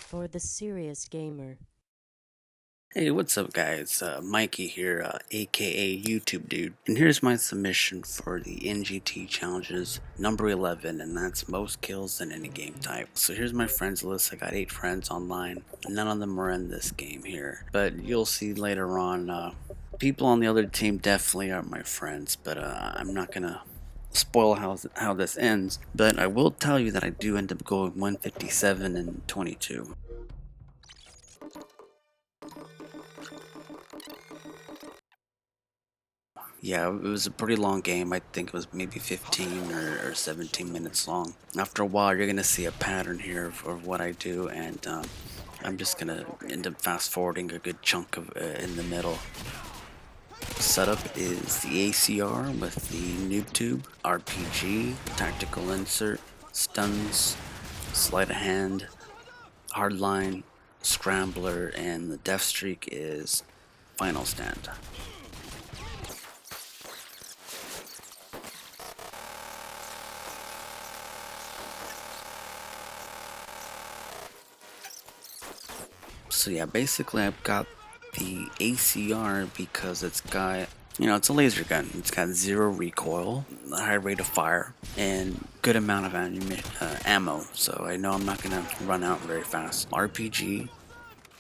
for the serious gamer. Hey, what's up guys? Mikey here, aka YouTubeDude, and here's my submission for the NGT challenges number 11, and that's most kills in any game type. So here's my friends list. I got 8 friends online. None of them are in this game here, but you'll see later on, people on the other team definitely are my friends, but I'm not gonna spoil how this ends, but I will tell you that I do end up going 157 and 22. Yeah, it was a pretty long game. I think it was maybe 15 or 17 minutes long. After a while, you're going to see a pattern here of what I do, and I'm just going to end up fast forwarding a good chunk of in the middle. Setup is the ACR with the noob tube, RPG, tactical insert, stuns, sleight of hand, hardline, scrambler, and the death streak is final stand. So yeah, basically I've got the ACR because it's got, it's a laser gun. It's got 0 recoil, a high rate of fire, and good amount of ammo. So I know I'm not gonna run out very fast. RPG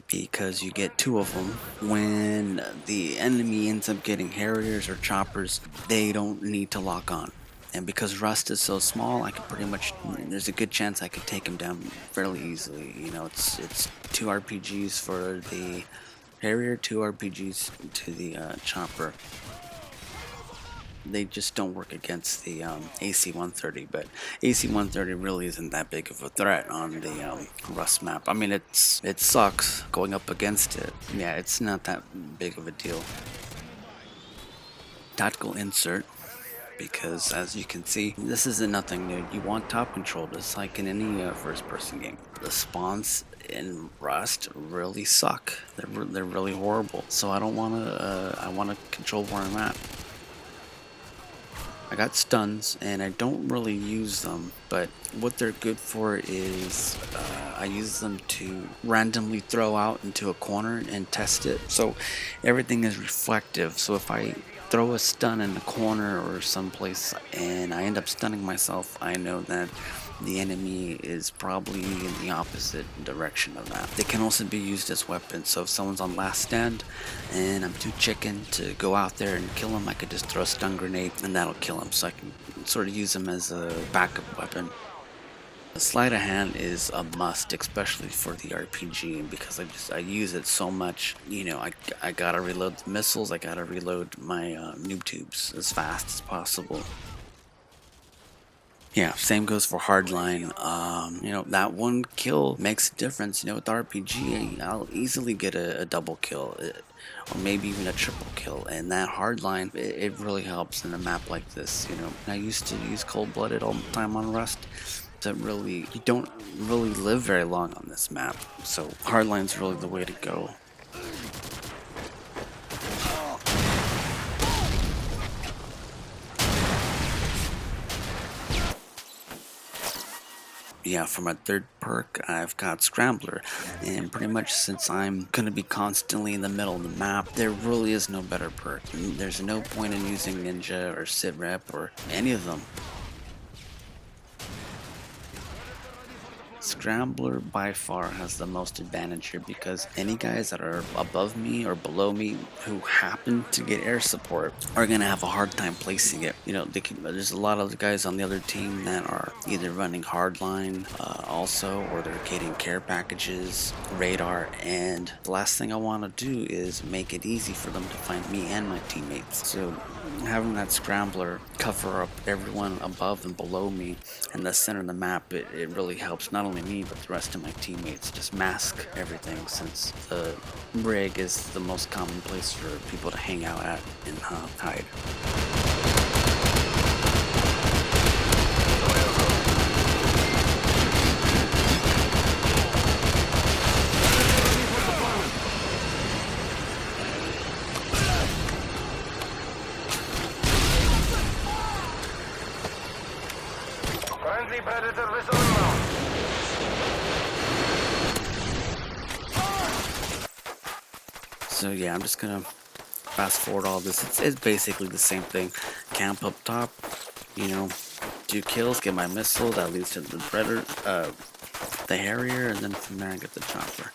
because you get 2 of them. When the enemy ends up getting Harriers or choppers, they don't need to lock on. And because Rust is so small, I can pretty much, there's a good chance I could take him down fairly easily. It's 2 RPGs for the Harrier, 2 RPGs to the chopper. They just don't work against the AC-130, but AC-130 really isn't that big of a threat on the Rust map. I mean, it sucks going up against it. Yeah, it's not that big of a deal. Tactical insert, because as you can see, this isn't nothing new. You want top control, just like in any first-person game. The spawns in Rust really suck. They're really horrible. So I don't want to. I want to control where I'm at. I got stuns and I don't really use them, but what they're good for is I use them to randomly throw out into a corner and test it. So everything is reflective. So if I throw a stun in a corner or someplace and I end up stunning myself, I know that the enemy is probably in the opposite direction of that. They can also be used as weapons, so if someone's on last stand and I'm too chicken to go out there and kill them, I could just throw a stun grenade and that'll kill them, so I can sort of use them as a backup weapon. The sleight of hand is a must, especially for the RPG, because I use it so much. I gotta reload the missiles, I gotta reload my noob tubes as fast as possible. Yeah, same goes for hardline. That one kill makes a difference. With RPG, I'll easily get a double kill, or maybe even a triple kill. And that hardline, it really helps in a map like this. I used to use cold-blooded all the time on Rust. So you don't really live very long on this map. So hardline's really the way to go. Yeah, for my third perk, I've got Scrambler, and pretty much since I'm going to be constantly in the middle of the map, there really is no better perk. There's no point in using Ninja or Sitrep or any of them. Scrambler by far has the most advantage here because any guys that are above me or below me who happen to get air support are going to have a hard time placing it. There's a lot of guys on the other team that are either running hardline also, or they're getting care packages, radar, and the last thing I want to do is make it easy for them to find me and my teammates. So having that Scrambler cover up everyone above and below me in the center of the map, it really helps not only me but the rest of my teammates. Just mask everything, since the rig is the most common place for people to hang out at and hide. Friendly Predator vessel inbound. So yeah, I'm just gonna fast forward all this. It's basically the same thing. Camp up top, you know, 2 kills, get my missile, that leads to the the Harrier, and then from there I get the chopper.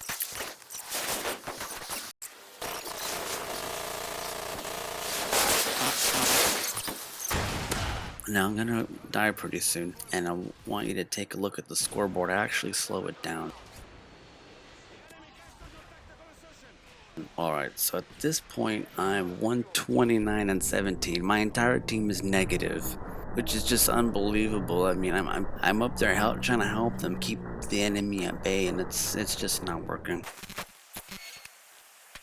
Now I'm gonna die pretty soon, and I want you to take a look at the scoreboard. I actually slow it down. Alright, so at this point I'm 129 and 17. My entire team is negative, which is just unbelievable. I mean, I'm up there trying to help them keep the enemy at bay, and it's just not working.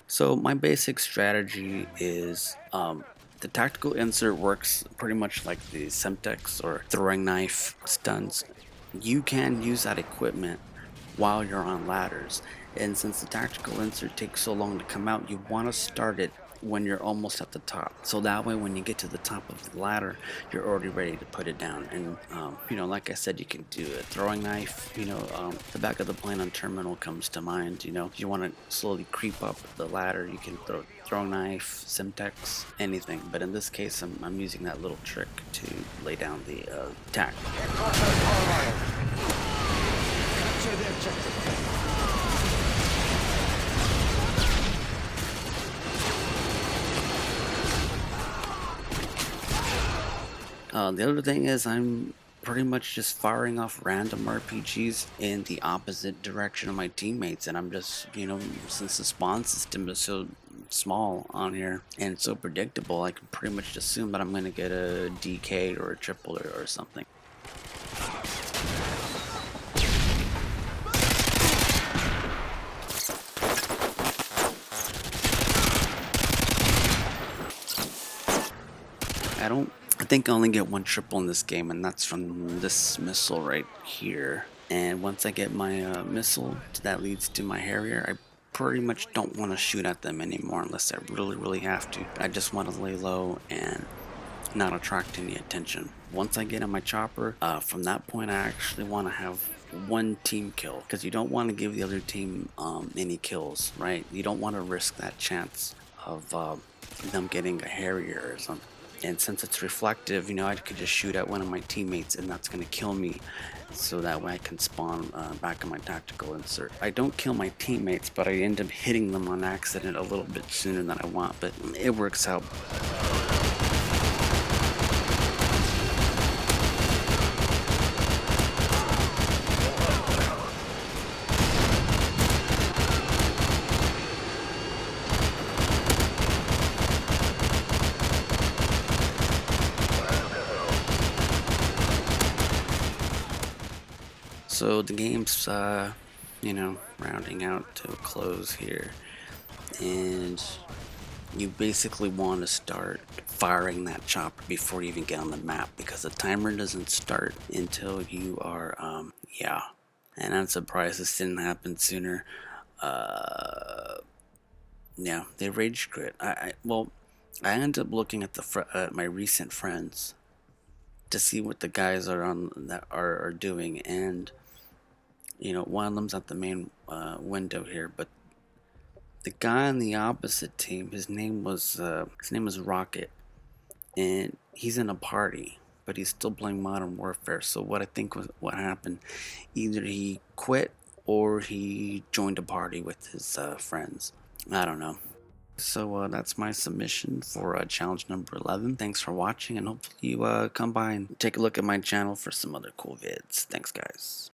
So my basic strategy is the tactical insert works pretty much like the Semtex or throwing knife stuns. You can use that equipment while you're on ladders, and since the tactical insert takes so long to come out, you want to start it when you're almost at the top, so that way when you get to the top of the ladder you're already ready to put it down. And you know, like I said, you can do a throwing knife, you know, the back of the plane on terminal comes to mind. You know, if you want to slowly creep up the ladder, you can throw throwing knife, Simtex, anything, but in this case I'm using that little trick to lay down the tack. The other thing is I'm pretty much just firing off random RPGs in the opposite direction of my teammates, and I'm just, you know, since the spawn system is so small on here and so predictable, I can pretty much assume that I'm going to get a DK or a triple or something. I think I only get 1 triple in this game, and that's from this missile right here. And once I get my missile that leads to my Harrier, I pretty much don't want to shoot at them anymore unless I really have to. I just want to lay low and not attract any attention. Once I get on my chopper, from that point I actually want to have 1 team kill, because you don't want to give the other team any kills, right? You don't want to risk that chance of them getting a Harrier or something. And since it's reflective, you know, I could just shoot at one of my teammates and that's going to kill me, so that way I can spawn back in my tactical insert. I don't kill my teammates, but I end up hitting them on accident a little bit sooner than I want, but it works out. So the game's, you know, rounding out to a close here, and you basically want to start firing that chopper before you even get on the map, because the timer doesn't start until you are, yeah. And I'm surprised this didn't happen sooner. Yeah, they rage quit. Well, I ended up looking at my recent friends to see what the guys are on that are doing, and you know, one of them's at the main window here, but the guy on the opposite team, his name was Rocket, and he's in a party, but he's still playing Modern Warfare. So what I think was what happened, either he quit or he joined a party with his friends. I don't know. So that's my submission for challenge number 11. Thanks for watching, and hopefully you come by and take a look at my channel for some other cool vids. Thanks, guys.